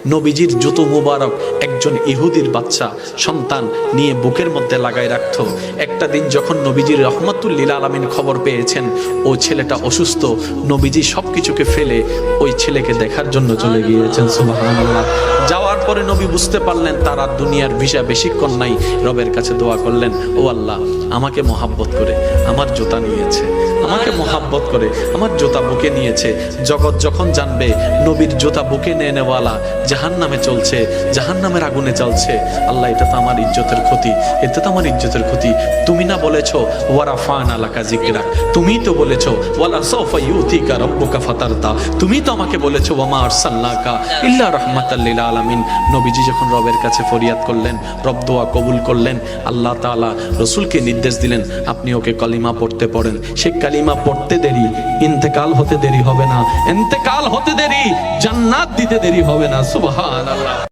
নবীজির জুতো মুবারক একজন ইহুদির বাচ্চা সন্তান নিয়ে বুকের মধ্যে লাগাই রাখত। একটা দিন যখন নবীজির রহমাতুল লিল আলামিন খবর পেয়েছেন ও ছেলেটা অসুস্থ, নবীজি সবকিছুকে ফেলে ওই ছেলেকে দেখার জন্য চলে গিয়েছেন। সুবহানাল্লাহ। যাওয়ার পরে নবী বুঝতে পারলেন তার আর দুনিয়ার ভিসা বেশিক্ষণ নাই। রবের কাছে দোয়া করলেন, ও আল্লাহ, আমাকে মহাব্বত করে আমার জুতা নিয়েছে, আমাকে মহাব্বত করে আমার জুতা বুকে নিয়েছে। জগৎ যখন জানবে নবীর জুতা বুকে নিয়ে নেওয়ালা জাহান্নামে চলছে, জাহান্নামের আগুনে চলছে, আল্লাহ এটা তো আমার ইজ্জতের ক্ষতি, এটা তো আমার ইজ্জতের ক্ষতি। তুমি না বলেছো ওয়ারাফানা লাকা যিকরাক, তুমি তো বলেছো ওয়ালা সাওফা ইউতিকা রাব্বুকা ফাতারদা, তুমি তো আমাকে বলেছো ওয়ামা আরসালনাকা ইল্লা রাহমাতাল লিল আলামিন। নবীজি যখন রবের কাছে ফরিয়াদ করলেন, রব দোয়া কবুল করলেন। আল্লাহ তাআলা রাসূলকে নির্দেশ দিলেন, আপনি ওকে কালিমা পড়তে পড়েন। সে কালিমা পড়তে দেরি, ইন্তেকাল হতে দেরি হবে না, ইন্তেকাল হতে দেরি, জান্নাত দিতে দেরি হবে না। সুবহানাল্লাহ।